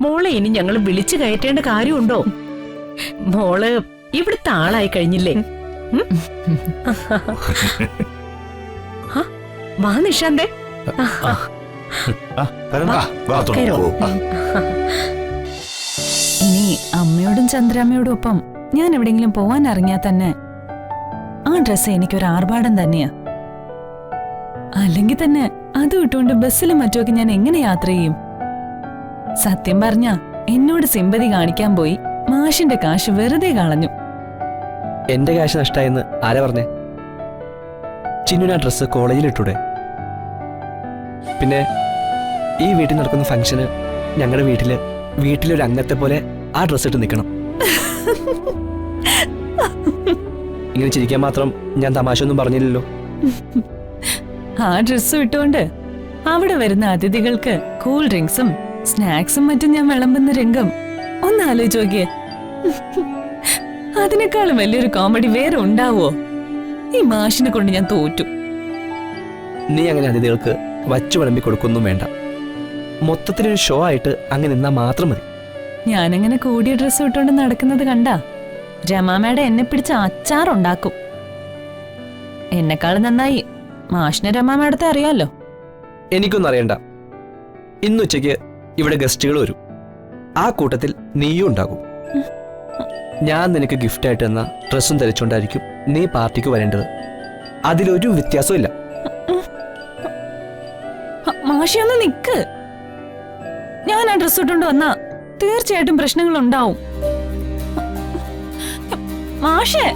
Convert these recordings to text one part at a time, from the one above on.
മോളെ ഇനി ഞങ്ങൾ വിളിച്ചു കയറ്റേണ്ട കാര്യമുണ്ടോ? മോള് ഇവിടുത്തെ ആളായി കഴിഞ്ഞില്ലേ? വാ നിഷാന്തേ. ഇനി അമ്മയോടും ചന്ദ്രാമ്മയോടും ഒപ്പം ഞാൻ എവിടെയെങ്കിലും പോവാൻ ഇറങ്ങിയാ തന്നെ ആ ഡ്രസ്സ് എനിക്കൊരു ആർഭാടം തന്നെയാ. അല്ലെങ്കിൽ തന്നെ അത് ഇട്ടുകൊണ്ട് ബസ്സിലും മറ്റുമൊക്കെ ഞാൻ എങ്ങനെ യാത്ര ചെയ്യും? സത്യം പറഞ്ഞ എന്നോട് സിമ്പതി കാണിക്കാൻ പോയി മാഷിന്റെ കാശ് വെറുതെ കളഞ്ഞു. എന്റെ കാശ് നഷ്ടായെന്ന് ആരാ പറഞ്ഞേ? ചിന്നുന ഡ്രസ്സ് കോളേജിൽ ഇട്ടൂടെ? പിന്നെ ഈ വീട്ടിൽ നടക്കുന്ന ഫംഗ്ഷന് ഞങ്ങളുടെ വീട്ടിലൊരു അംഗത്തെ പോലെ ആ ഡ്രസ്സ് ഇട്ട് നിൽക്കണം. ഇങ്ങനെ ചിരിക്കാൻ മാത്രം ഞാൻ തമാശ ഒന്നും പറഞ്ഞില്ലല്ലോ. ആ ഡ്രസ്സും ഇട്ടുകൊണ്ട് അവിടെ വരുന്ന അതിഥികൾക്ക് കൂൾ ഡ്രിങ്ക്സും സ്നാക്സും മറ്റും ഞാൻ വിളമ്പുന്ന രംഗം ഒന്ന് ആലോചിച്ച് നോക്കിയേ. അതിനേക്കാളും വലിയൊരു കോമഡി വേറെ ഉണ്ടാവോ? ഈ മാഷിനെ കൊണ്ട് ഞാൻ തോറ്റു. നീ അങ്ങനെ അതിഥികൾക്ക് വച്ചു വിളമ്പി കൊടുക്കൊന്നും വേണ്ട. മൊത്തത്തിലൊരു ഷോ ആയിട്ട് അങ്ങനെ നിന്നാ മാത്രം മതി. ഞാനങ്ങനെ കൂടിയ ഡ്രസ്സ് ഇട്ടുകൊണ്ട് നടക്കുന്നത് കണ്ടാ രമാമയുടെ എന്നെ പിടിച്ച് അച്ചാറുണ്ടാക്കും. എന്നെക്കാളും നന്നായി മാഷിനെ രമാമയുടെ അറിയാലോ. എനിക്കൊന്നും അറിയണ്ട. ഇന്നുച്ചയ്ക്ക് ഇവിടെ ഗസ്റ്റുകൾ വരും. ആ കൂട്ടത്തിൽ നീയും ഉണ്ടാകും. ഞാൻ നിനക്ക് ഗിഫ്റ്റായിട്ട് തന്ന ഡ്രസ്സും ധരിച്ചുകൊണ്ടായിരിക്കും നീ പാർട്ടിക്ക് വരേണ്ടത്. അതിലൊരു വ്യത്യാസവും ഇല്ല. മാഷിയൊന്ന് നിക്ക്. ഞാൻ ആ ഡ്രസ് ഇട്ടുകൊണ്ട് വന്നാ തീർച്ചയായിട്ടും പ്രശ്നങ്ങൾ ഉണ്ടാവും. മാഷേ,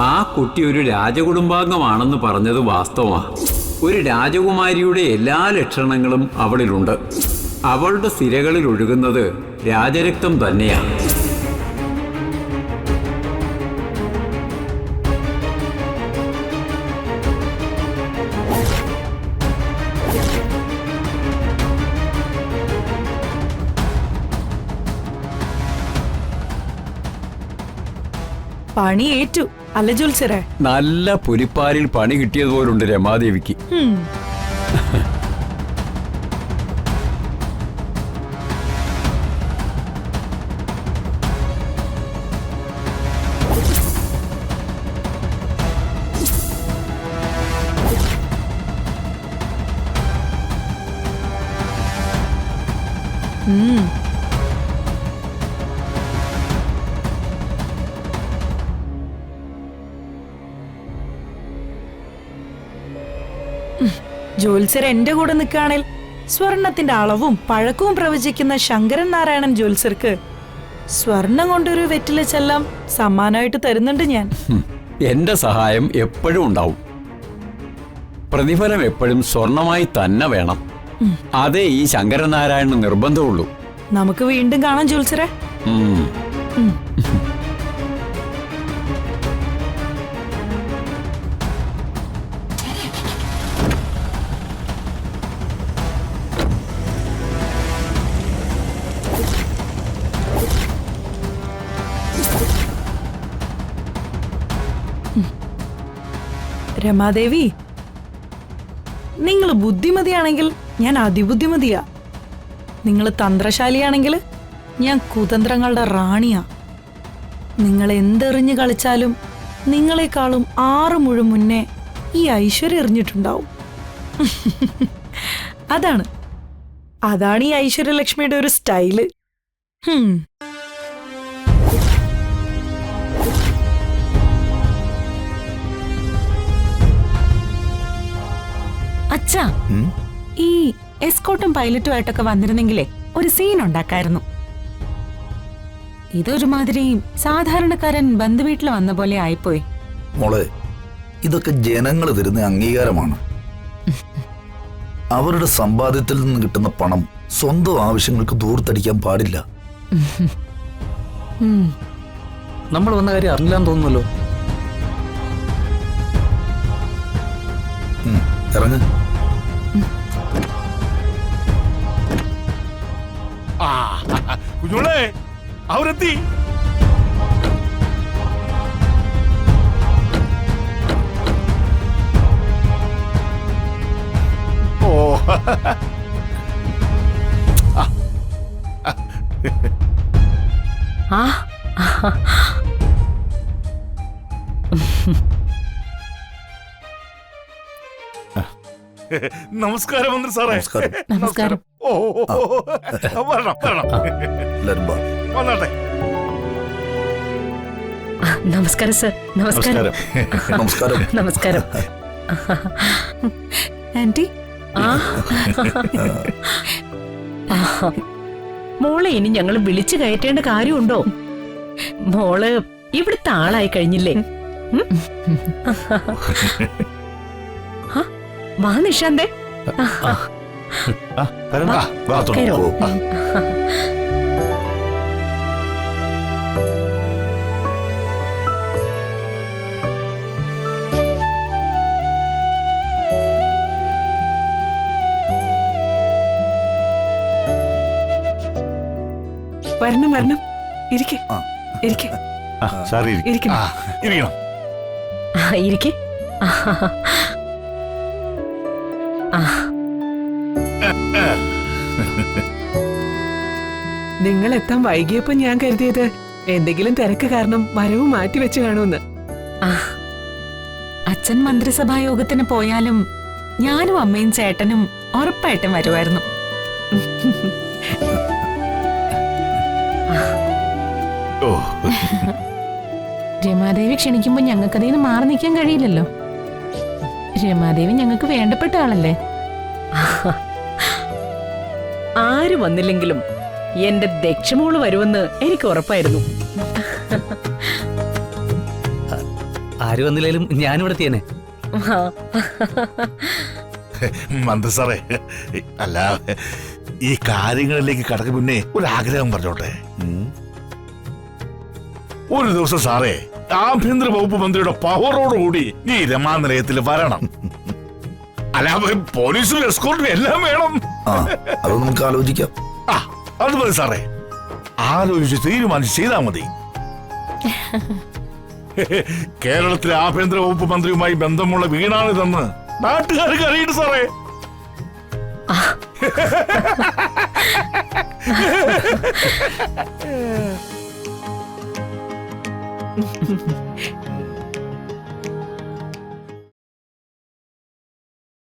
ആ കുട്ടി ഒരു രാജകുടുംബാംഗമാണെന്ന് പറഞ്ഞത് വാസ്തവമാണ്. ഒരു രാജകുമാരിയുടെ എല്ലാ ലക്ഷണങ്ങളും അവളിലുണ്ട്. അവളുടെ സിരകളിൽ ഒഴുകുന്നത് രാജരക്തം തന്നെയാണ്. പണി ഏറ്റു അല്ല ജോത്സ്യരെ? നല്ല പുലിപ്പാലിൽ പണി കിട്ടിയതുപോലുണ്ട് രമാദേവിക്ക്. ജോത്സ്യർ എന്റെ കൂടെ നിൽക്കുകയാണെങ്കിൽ സ്വർണത്തിന്റെ അളവും പഴക്കവും പ്രവചിക്കുന്ന ശങ്കരൻ നാരായണൻ ജോത്സ്യർക്ക് സ്വർണം കൊണ്ടൊരു വെറ്റില ചെല്ലാം സമ്മാനമായിട്ട് തരുന്നുണ്ട് ഞാൻ. എന്റെ സഹായം എപ്പോഴും ഉണ്ടാവും. പ്രതിഫലം എപ്പോഴും സ്വർണമായി തന്നെ വേണം. അതേ ഈ ശങ്കരനാരായണന് നിർബന്ധമുള്ളൂ. നമുക്ക് വീണ്ടും കാണാം ജോത്സ്യരെ. രമാദേവി, നിങ്ങൾ ബുദ്ധിമതിയാണെങ്കിൽ ഞാൻ അതിബുദ്ധിമതിയാ. നിങ്ങൾ തന്ത്രശാലിയാണെങ്കിൽ ഞാൻ കുതന്ത്രങ്ങളുടെ റാണിയാ. നിങ്ങൾ എന്തെറിഞ്ഞു കളിച്ചാലും നിങ്ങളെക്കാളും 6 മുഴം മുന്നേ ഈ ഐശ്വര്യം എറിഞ്ഞിട്ടുണ്ടാവും. അതാണ് ഈ ഐശ്വര്യലക്ഷ്മിയുടെ ഒരു സ്റ്റൈല്. അച്ഛാ, ഈ എസ്കോട്ടും പൈലറ്റും ആയിട്ടൊക്കെ വന്നിരുന്നെങ്കിലേ ഒരു സീൻ ഉണ്ടാക്കായിരുന്നു. ഇതൊരുമാതിരി സാധാരണക്കാരൻ ബന്ധുവീട്ടിൽ വന്ന പോലെ ആയിപ്പോയി. മോളെ, ഇതൊക്കെ ജനങ്ങൾ തരുന്ന അംഗീകാരമാണ്. അവരുടെ സമ്പാദ്യത്തിൽ നിന്ന് കിട്ടുന്ന പണം സ്വന്തം ആവശ്യങ്ങൾക്ക് ദൂർത്തടിക്കാൻ പാടില്ല. നമ്മൾ വന്ന കാര്യം അറിഞ്ഞില്ലാന്ന് തോന്നുന്നല്ലോ. ഇറങ്ങ്. കുഞ്ഞോളെ, അവരെത്തി. ഓ, ആ നമസ്കാരം മന്ത്രി സാറേ. നമസ്കാരം. നമസ്കാരം. ഓ, വരണം വരണം. എല്ലാരും വാ. വന്നാട്ടെ. നമസ്കാരം സർ. നമസ്കാരം. നമസ്കാരം. നമസ്കാരം. ആന്റി, ആ മോളെ ഇനി ഞങ്ങൾ വിളിച്ചു കയറ്റേണ്ട കാര്യമുണ്ടോ? മോള് ഇവിടുത്തെ ആളായി കഴിഞ്ഞില്ലേ? ഉം? ആ, വാ നിഷാന്തേ. വരണം. വാ, കയറോ. ഓ, വരണം വരണം. ഇരിക്കെ ആ. ഇരിക്കെ സാറി ഇരിക്കണം. ഇരിക്കണം. ആ, ഇരിക്കെ. ആ, ആ, നിങ്ങൾ എത്താൻ വൈകിയപ്പോ ഞാൻ കരുതിയത് എന്തെങ്കിലും തിരക്ക് കാരണം വരവ് മാറ്റിവെച്ച് കാണുമെന്ന്. ആ, അച്ഛൻ മന്ത്രിസഭാ യോഗത്തിന് പോയാലും ഞാനും അമ്മയും ചേട്ടനും ഉറപ്പായിട്ടും വരുമായിരുന്നു. ഓ, രമാദേവി ക്ഷണിക്കുമ്പോ ഞങ്ങൾക്കതിൽ നിന്ന് മാറി നിൽക്കാൻ കഴിയില്ലല്ലോ. രമാദേവി ഞങ്ങൾക്ക് വേണ്ടപ്പെട്ട ആളല്ലേ. ആര് വന്നില്ലെങ്കിലും എന്റെ ദക്ഷമോള് വരുമെന്ന് എനിക്ക് ഉറപ്പായിരുന്നു. ആര് വന്നില്ലേലും ഞാനിവിടെ എത്തിയേനെ. ആ, മന്ത്രി സാറേ, അല്ല, ഈ കാര്യങ്ങളിലേക്ക് കടക്ക് മുന്നേ ഒരു ആഗ്രഹം പറഞ്ഞോട്ടെ. ഒരു ദിവസം സാറേ ആഭ്യന്തര വകുപ്പ് മന്ത്രിയുടെ പവറോടുകൂടി ഈ രമാനിലയത്തിൽ വരണം. അല്ലാതെ പോലീസും എസ്കോർട്ടും എല്ലാം വേണം. ആ, അത് നമുക്ക് ആലോചിക്കാം. ആ, അത് മതി സാറേ. ആലോചിച്ച് തീരുമാനിച്ച് ചെയ്താൽ മതി. കേരളത്തിലെ ആഭ്യന്തര വകുപ്പ് മന്ത്രിയുമായി ബന്ധമുള്ള വീണാണിതെന്ന് നാട്ടുകാർക്ക് അറിയട്ടെ സാറേ.